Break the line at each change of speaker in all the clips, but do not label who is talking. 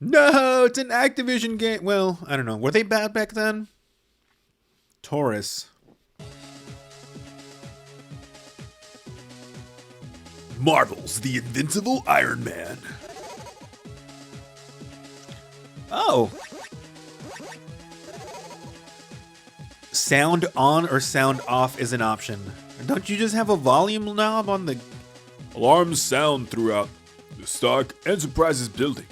No, it's an Activision game. Well, I don't know. Were they bad back then? Taurus. Marvel's The Invincible Iron Man. Oh. Sound on or sound off is an option. Don't you just have a volume knob on the...
Alarms sound throughout the Stark Enterprises building.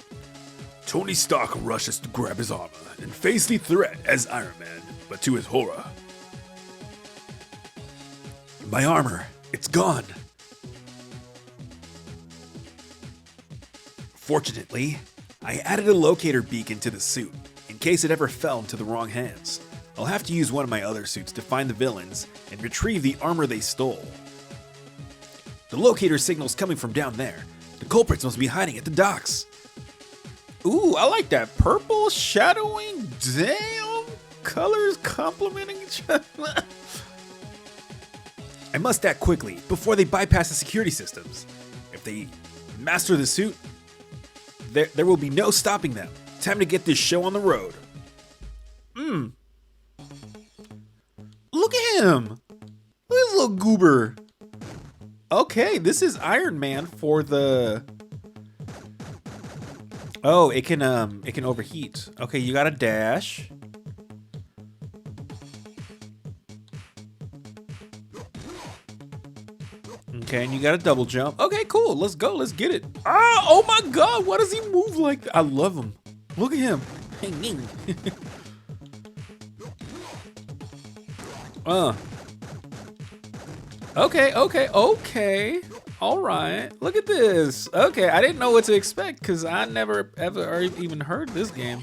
Tony Stark rushes to grab his armor and face the threat as Iron Man, but to his horror,
My armor, it's gone. Fortunately, I added a locator beacon to the suit, in case it ever fell into the wrong hands. I'll have to use one of my other suits to find the villains and retrieve the armor they stole. The locator signal's coming from down there. The culprits must be hiding at the docks. Ooh, I like that. Purple, shadowing, damn. Colors complementing each other. I must act quickly before they bypass the security systems. If they master the suit, there will be no stopping them. Time to get this show on the road. Look at him. Look at this little goober. Okay, this is Iron Man for the... Oh, it can overheat. Okay, you got a dash. Okay, and you got a double jump. Okay, cool. Let's go. Let's get it. Ah! Oh my God! Why does he move like that? I love him. Look at him. Okay. All right. Look at this. Okay, I didn't know what to expect because I never ever or even heard this game.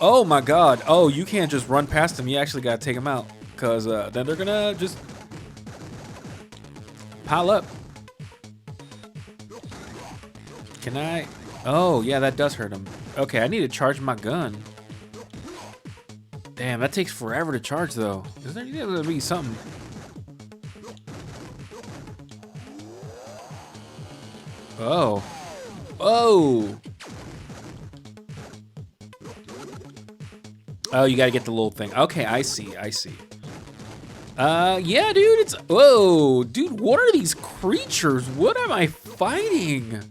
Oh my God. Oh, you can't just run past them. You actually got to take them out because then they're gonna just pile up. Can I? Oh, yeah, that does hurt him. Okay, I need to charge my gun. Damn, that takes forever to charge, though. Is there gonna be something? Oh. Oh! Oh, you gotta get the little thing. Okay, I see. Yeah, dude, it's... Whoa, dude, what are these creatures? What am I fighting?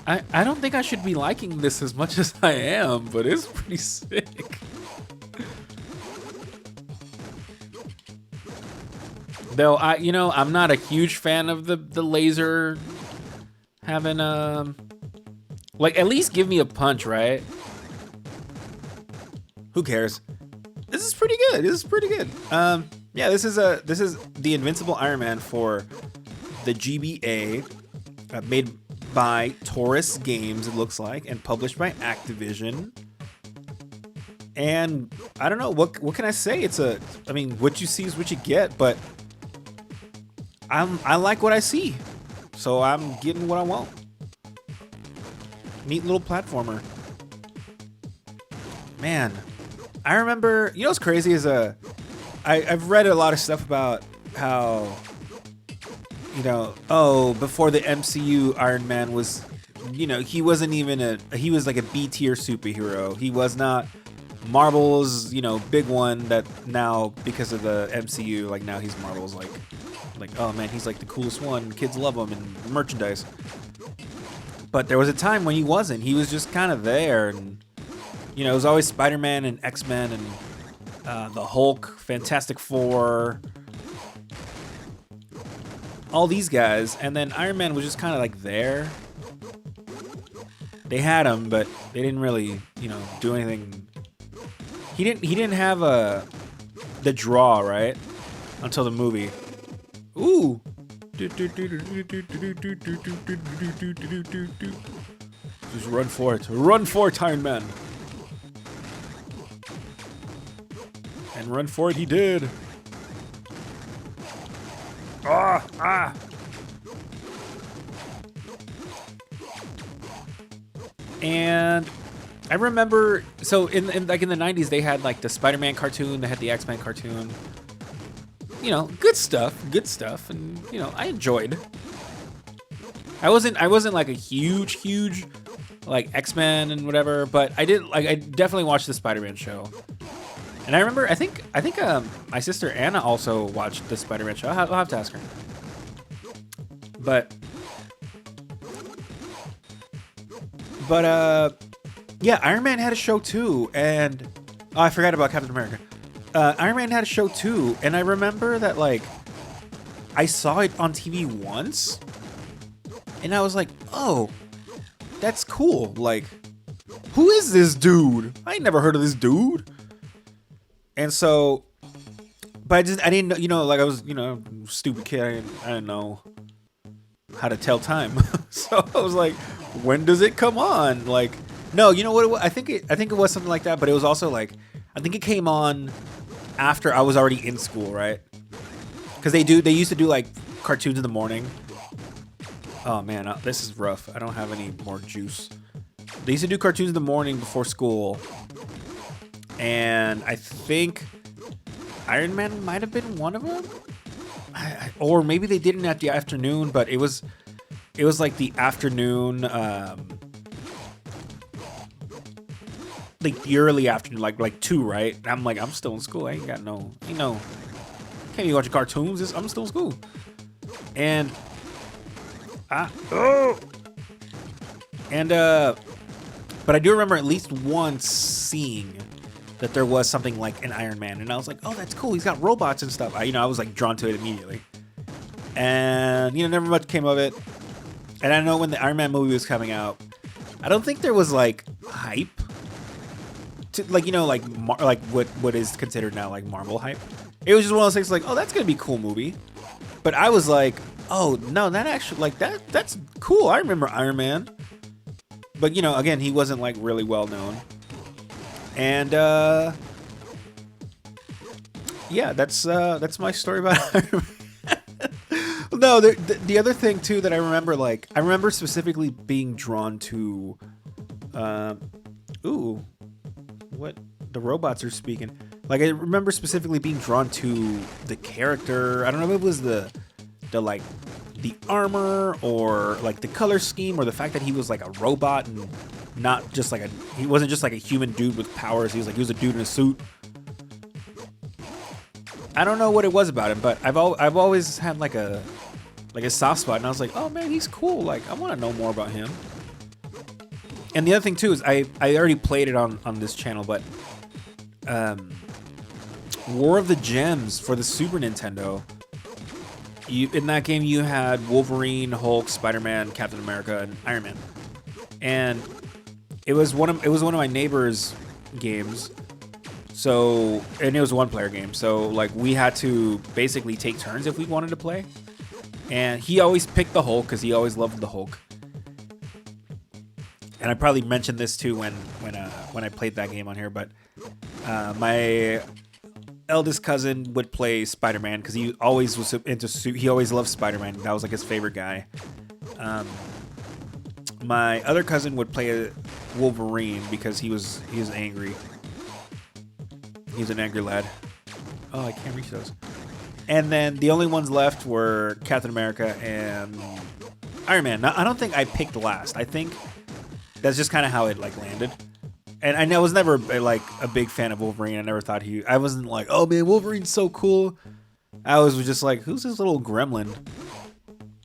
I don't think I should be liking this as much as I am, but it's pretty sick. Though, I'm not a huge fan of the laser having, like, at least give me a punch, right? Who cares? This is pretty good. Yeah, this is the Invincible Iron Man for the GBA, made by Taurus Games, it looks like, and published by Activision. And I don't know what can I say? I mean, what you see is what you get, but I like what I see, so I'm getting what I want. Neat little platformer. Man, I remember, you know what's crazy is I've read a lot of stuff about how, before the MCU, Iron Man was, he wasn't even he was like a B tier superhero. He was not Marvel's, big one that now, because of the MCU, like now he's Marvel's like, oh man, he's like the coolest one. Kids love him and merchandise. But there was a time when he wasn't. He was just kind of there, and it was always Spider-Man and X-Men and the Hulk, Fantastic Four, all these guys, and then Iron Man was just kind of like there. They had him, but they didn't really, do anything. He didn't have the draw, right, until the movie. Ooh. Just run for it. Run for it, Iron Man. And run for it he did. Ah! And I remember, so in the 90s, they had like the Spider-Man cartoon, they had the X-Men cartoon. Good stuff, and I enjoyed. I wasn't like a huge like X-Men and whatever, but I definitely watched the Spider-Man show. And I remember, I think my sister Anna also watched the Spider-Man show. I'll have to ask her. But yeah, Iron Man had a show too, and I forgot about Captain America. Iron Man had a show too, and I remember that like I saw it on TV once, and I was like, oh, that's cool. Like, who is this dude? I ain't never heard of this dude. And so, but I didn't know, like I was, stupid kid. I didn't know how to tell time. So I was like, when does it come on? Like, no, you know what it was? I think it was something like that, but it was also like, I think it came on after I was already in school, right? Because they used to do like cartoons in the morning. Oh man, this is rough. I don't have any more juice. They used to do cartoons in the morning before school. And I think Iron Man might have been one of them, or maybe they did it at the afternoon. But it was like the afternoon, like the early afternoon, like 2, right? And I'm like, I'm still in school. I ain't got no, can't be watching cartoons. I'm still in school, and but I do remember at least once seeing that there was something like an Iron Man, and I was like, oh, that's cool. He's got robots and stuff. I was like drawn to it immediately, and never much came of it. And I know when the Iron Man movie was coming out, I don't think there was like hype to like what is considered now like Marvel hype. It was just one of those things like, oh, that's gonna be a cool movie. But I was like, oh no, that actually like that's cool. I remember Iron Man, but again, he wasn't like really well known. And yeah, that's my story about Iron Man. No, the other thing too that I remember specifically being drawn to, what the robots are speaking. Like I remember specifically being drawn to the character. I don't know if it was the armor or like the color scheme or the fact that he was like a robot and not just like he wasn't just like a human dude with powers. He was a dude in a suit. I don't know what it was about him, but I've always had like a soft spot, and I was like, oh man, he's cool. Like I want to know more about him. And the other thing too is I already played it on this channel, but War of the Gems for the Super Nintendo. In that game you had Wolverine, Hulk, Spider-Man, Captain America, and Iron Man. And it was one of my neighbor's games. So, and it was a one-player game. So, like, we had to basically take turns if we wanted to play. And he always picked the Hulk because he always loved the Hulk. And I probably mentioned this too when I played that game on here, but my eldest cousin would play Spider-Man because he always was he always loved Spider-Man. That was like his favorite guy. My other cousin would play Wolverine because he was angry. He's an angry lad. Oh, I can't reach those. And then the only ones left were Captain America and Iron Man. Now, I don't think I picked last. I think that's just kind of how it like landed. And I was never like a big fan of Wolverine. I never thought I wasn't like, oh man, Wolverine's so cool. I was just like, who's this little gremlin?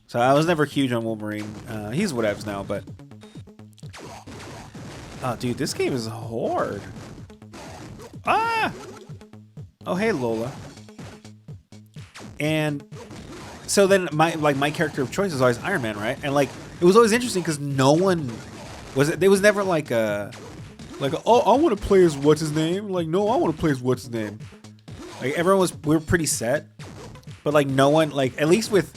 So I was never huge on Wolverine. He's whatevs now, but oh dude, this game is hard. Ah! Oh hey Lola. And so then my character of choice is always Iron Man, right? And like it was always interesting because no one there was never like a oh, I want to play as what's his name. Like no, I want to play as what's his name. Like we were pretty set, but like no one like at least with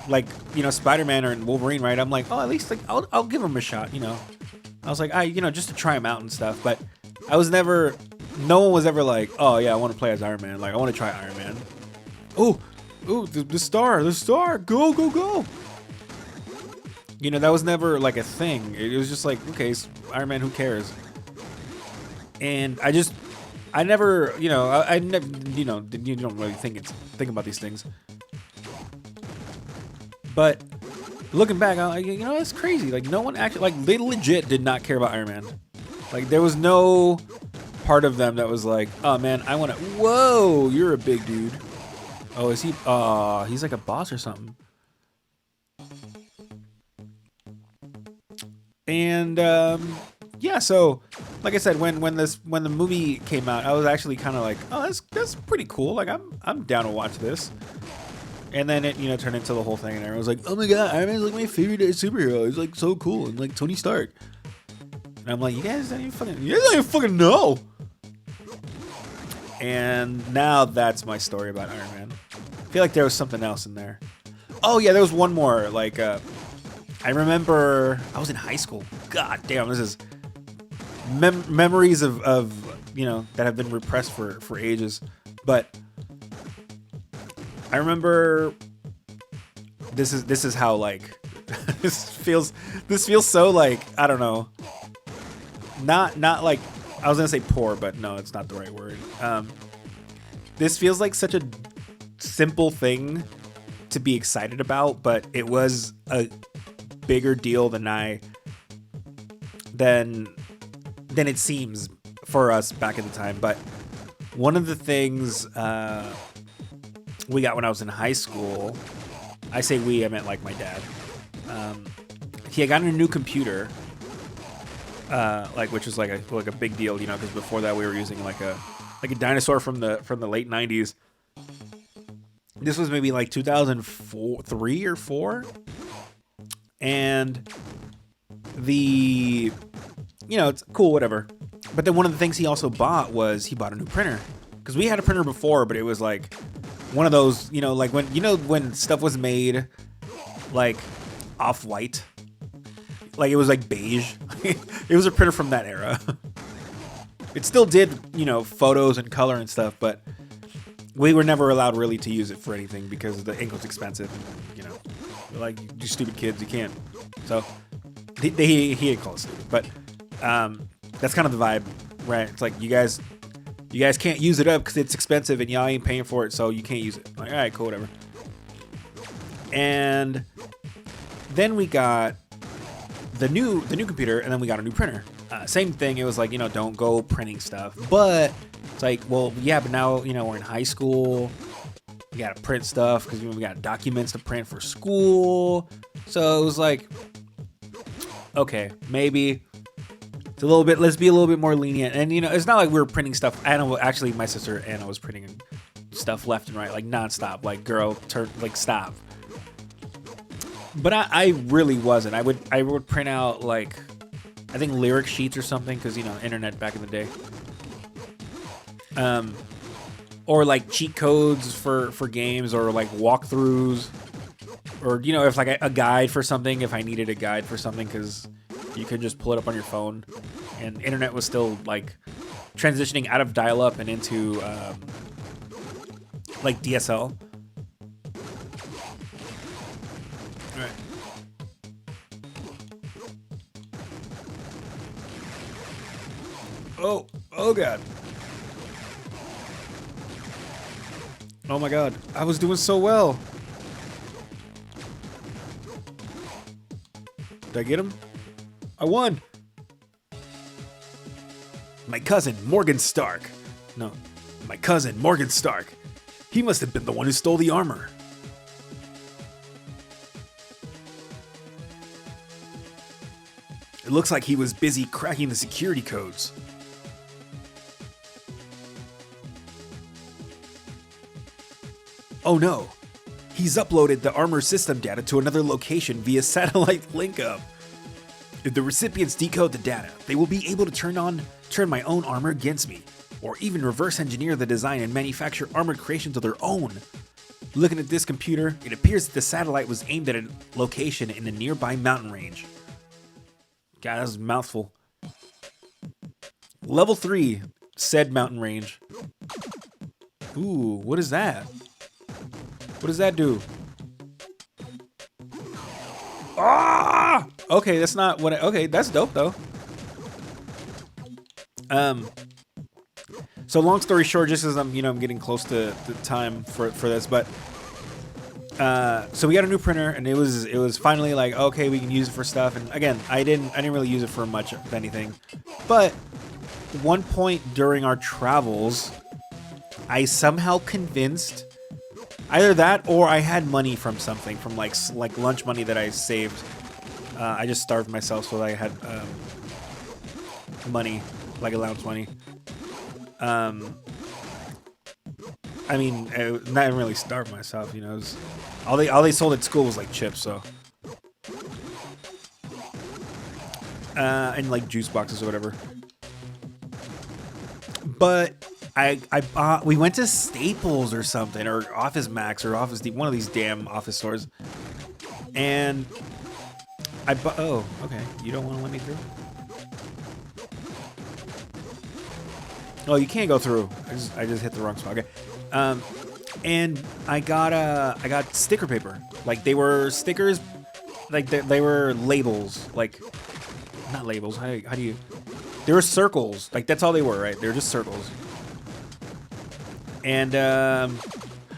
like Spider-Man or Wolverine, right? I'm like, oh, at least like I'll give him a shot, I was like, just to try him out and stuff. But no one was ever like, oh yeah, I want to play as Iron Man. Like I want to try Iron Man. Oh, the star, go. That was never like a thing. It was just like, okay, Iron Man, who cares? And I never, I never, you don't really think about these things. But looking back, I'm like, you know, that's crazy. Like, no one actually, like, they legit did not care about Iron Man. Like, there was no part of them that was like, oh man, I want to. Whoa, you're a big dude. Oh, is he? He's like a boss or something. And yeah, so like I said, when the movie came out, I was actually kind of like, oh, that's pretty cool. Like I'm down to watch this. And then it, you know, turned into the whole thing, and everyone was like, oh my god, Iron Man's like my favorite superhero. He's like so cool, and like Tony Stark. And I'm like, you guys don't even fucking know. And now that's my story about Iron Man. I feel like there was something else in there. Oh yeah, there was one more. Like, I remember I was in high school. God damn, this is memories of you know that have been repressed for ages. But I remember this is how like this feels so like, I don't know. Not like, I was gonna say poor, but no, it's not the right word. This feels like such a simple thing to be excited about, but it was a bigger deal than it seems for us back at the time. But one of the things we got when I was in high school, I say we, I meant like my dad. He had gotten a new computer. Like, which was like a big deal, you know, because before that we were using like a dinosaur from the late 90s. This was maybe like 2003 or 4, and you know, it's cool, whatever. But then one of the things he also bought was he bought a new printer, because we had a printer before, but it was like one of those, you know, like when stuff was made like off-white. Like, it was like beige. It was a printer from that era. It still did, you know, photos and color and stuff, but we were never allowed really to use it for anything because the ink was expensive. And, you know, like, you stupid kids, you can't. So he didn't call us stupid, but that's kind of the vibe, right? It's like, you guys can't use it up because it's expensive and y'all ain't paying for it, so you can't use it. Like, all right, cool, whatever. And then we got the new computer, and then we got a new printer. Same thing. It was like, you know, don't go printing stuff. But it's like, well, yeah, but now, you know, we're in high school. We got to print stuff because we got documents to print for school. So it was like, okay, maybe it's a little bit, let's be a little bit more lenient. And, you know, it's not like we were printing stuff. Actually, my sister Anna was printing stuff left and right, like nonstop. Like, girl, stop. But I really wasn't. I would print out, like, I think lyric sheets or something, because, you know, internet back in the day. Or like cheat codes for games, or like walkthroughs, or, you know, if like a guide for something, if I needed a guide for something, because you could just pull it up on your phone, and internet was still like transitioning out of dial-up and into like DSL. Right. Oh god. Oh my god. I was doing so well. Did I get him? I won. My cousin, Morgan Stark. No, my cousin, Morgan Stark. He must have been the one who stole the armor. It looks like he was busy cracking the security codes. Oh no, he's uploaded the armor system data to another location via satellite link-up. If the recipients decode the data, they will be able to turn my own armor against me, or even reverse engineer the design and manufacture armored creations of their own. Looking at this computer, it appears that the satellite was aimed at a location in a nearby mountain range. God, that was a mouthful. Level 3, said mountain range. Ooh, what is that? What does that do? Ah! Okay, that's not what okay, that's dope though. So long story short, just as I'm getting close to the time for this, but So we got a new printer, and it was finally like, okay, we can use it for stuff. And again, I didn't really use it for much of anything, but one point during our travels, I somehow convinced either that or I had money from something, from like lunch money that I saved. I just starved myself so I had money, like allowance money. I mean, not really starved myself, you know. It was, all they sold at school was like chips, so and like juice boxes or whatever. But we went to Staples or something, or Office Max or Office Depot, one of these damn office stores, and I bought. Oh, okay. You don't want to let me through? Oh, you can't go through. I just hit the wrong spot. Okay. And I got sticker paper. Like they were stickers, like they were labels. Like not labels. How do you? They were circles. Like that's all they were, right? They were just circles. And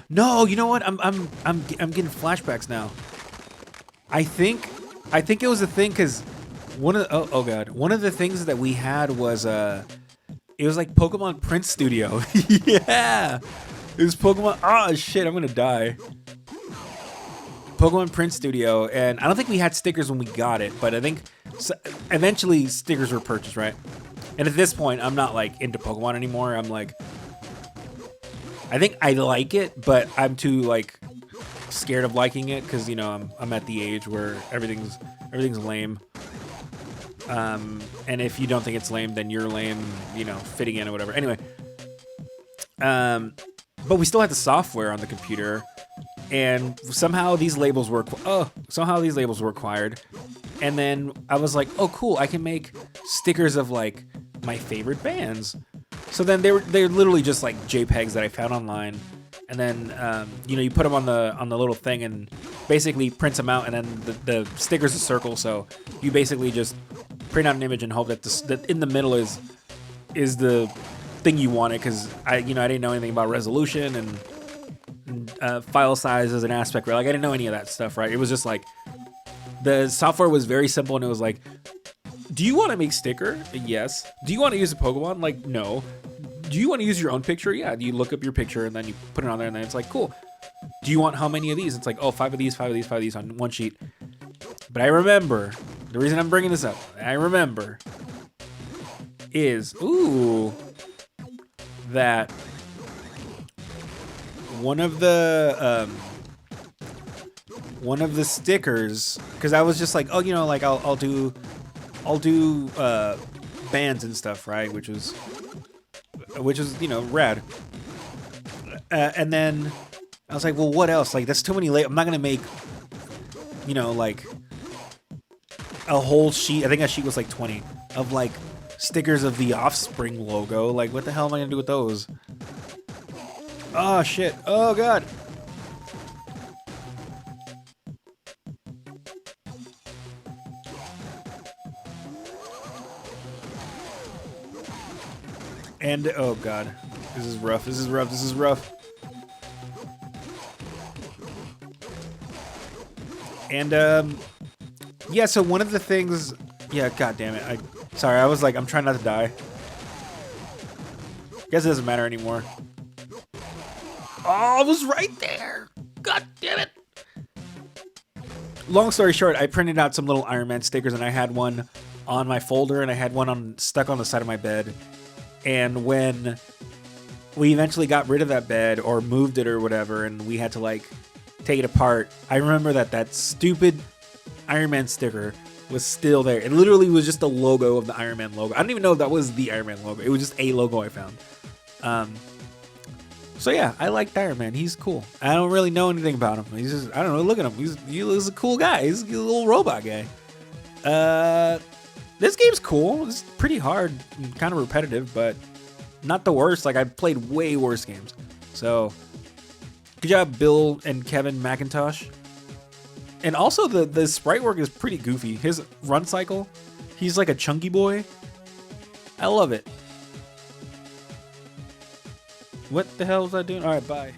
no, you know what? I'm getting flashbacks now. I think it was a thing because one of oh god, one of the things that we had was it was like Pokemon Print Studio. Yeah, it was Pokemon. Oh shit, I'm gonna die. Pokemon Print Studio, and I don't think we had stickers when we got it, but I think eventually stickers were purchased, right? And at this point, I'm not like into Pokemon anymore. I'm like, I think I like it, but I'm too like scared of liking it because you know I'm at the age where everything's lame. And if you don't think it's lame, then you're lame, you know, fitting in or whatever. Anyway, but we still had the software on the computer, and somehow these labels were acquired. And then I was like, oh cool, I can make stickers of like my favorite bands. So then they're literally just like JPEGs that I found online, and then you know, you put them on the little thing and basically prints them out, and then the sticker's a circle, so you basically just print out an image and hope that that in the middle is the thing you wanted, because I didn't know anything about resolution and file sizes and aspect, right? Like I didn't know any of that stuff, right? It was just like the software was very simple, and it was like, do you want to make sticker? Yes. Do you want to use a Pokemon? Like, no. Do you want to use your own picture? Yeah. You look up your picture and then you put it on there, and then it's like, cool. Do you want how many of these? It's like, oh, 5 of these, 5 of these, 5 of these on one sheet. But I remember, the reason I'm bringing this up, is, that one of the stickers, because I was just like, oh, you know, like I'll do bands and stuff, right? Which is you know, rad. And then I was like, well, what else? Like that's too many. I'm not gonna make, you know, like a whole sheet. I think that sheet was like 20 of like stickers of the Offspring logo. Like, what the hell am I gonna do with those? Oh shit! Oh god! And oh god, this is rough. This is rough. This is rough. And yeah. So one of the things, yeah. God damn it. Sorry. I was like, I'm trying not to die. Guess it doesn't matter anymore. Oh, I was right there. God damn it. Long story short, I printed out some little Iron Man stickers, and I had one on my folder, and I had one stuck on the side of my bed. And when we eventually got rid of that bed or moved it or whatever, and we had to like take it apart, I remember that stupid Iron Man sticker was still there. It literally was just the logo of the Iron Man logo. I don't even know if that was the Iron Man logo. It was just a logo I found. So yeah, I liked Iron Man. He's cool. I don't really know anything about him. He's just, I don't know, look at him. He's a cool guy. He's a little robot guy. This game's cool. It's pretty hard and kind of repetitive, but not the worst. Like, I've played way worse games. So, good job, Bill and Kevin McIntosh. And also, the sprite work is pretty goofy. His run cycle, he's like a chunky boy. I love it. What the hell was I doing? All right, bye.